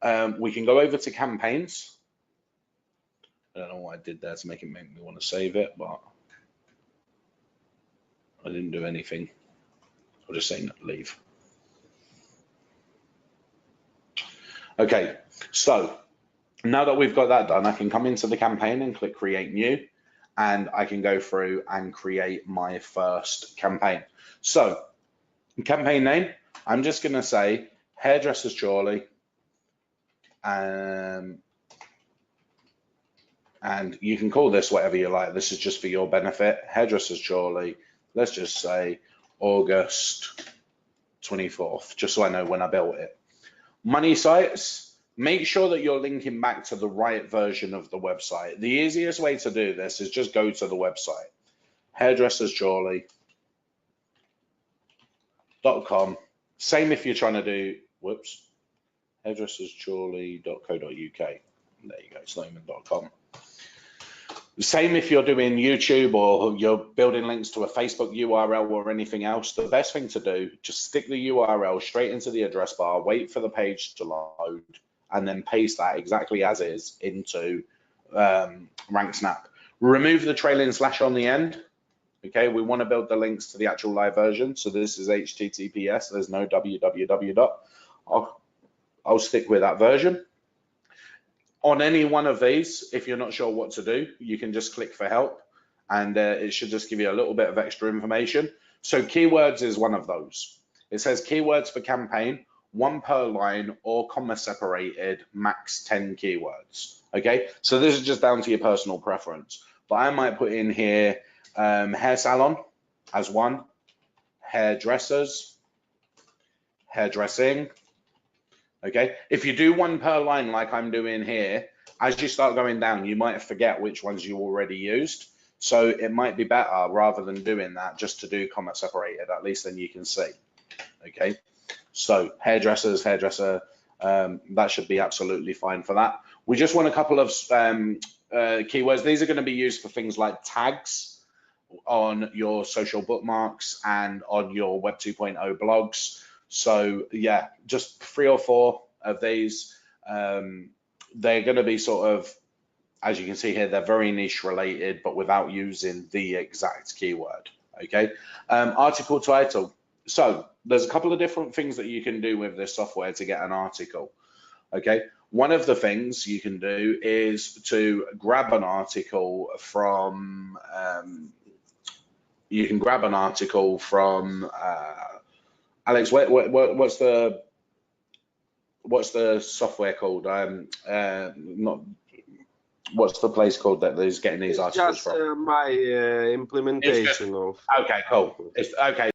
We can go over to campaigns. I don't know what I did there to make me want to save it, but I didn't do anything. I'll just say leave. Okay, so now that we've got that done, I can come into the campaign and click create new, and I can go through and create my first campaign. So campaign name, I'm just going to say Hairdressers Chorley, and you can call this whatever you like. This is just for your benefit. Hairdressers Chorley, let's just say August 24th, just so I know when I built it. Money sites, make sure that you're linking back to the right version of the website. The easiest way to do this is just go to the website, hairdresserschorley.com. Same if you're trying to do, hairdresserschorley.co.uk. There you go, Sloman.com. Same if you're doing YouTube or you're building links to a Facebook URL or anything else. The best thing to do, just stick the URL straight into the address bar, wait for the page to load, and then paste that exactly as is into Ranksnap. Remove the trailing slash on the end. Okay, we want to build the links to the actual live version. So this is HTTPS. There's no www. I'll stick with that version. On any one of these, if you're not sure what to do, you can just click for help, and it should just give you a little bit of extra information. So keywords is one of those. It says keywords for campaign, 1 per line or comma separated, max 10 keywords. Okay, so this is just down to your personal preference. But I might put in here hair salon as 1, hairdressers, hairdressing. Okay, if you do 1 per line like I'm doing here, as you start going down, you might forget which ones you already used. So it might be better, rather than doing that, just to do comma separated. At least then you can see. Okay, so hairdressers, hairdresser, that should be absolutely fine for that. We just want a couple of keywords. These are going to be used for things like tags on your social bookmarks and on your Web 2.0 blogs. So yeah, just 3 or 4 of these. They're going to be sort of, as you can see here, they're very niche related, but without using the exact keyword. Okay, article title. So there's a couple of different things that you can do with this software to get an article. Okay, one of the things you can do is to grab an article from, Alex, what's the software called? What's the place called that is getting these articles from? Just my implementation of. Okay, cool. Okay.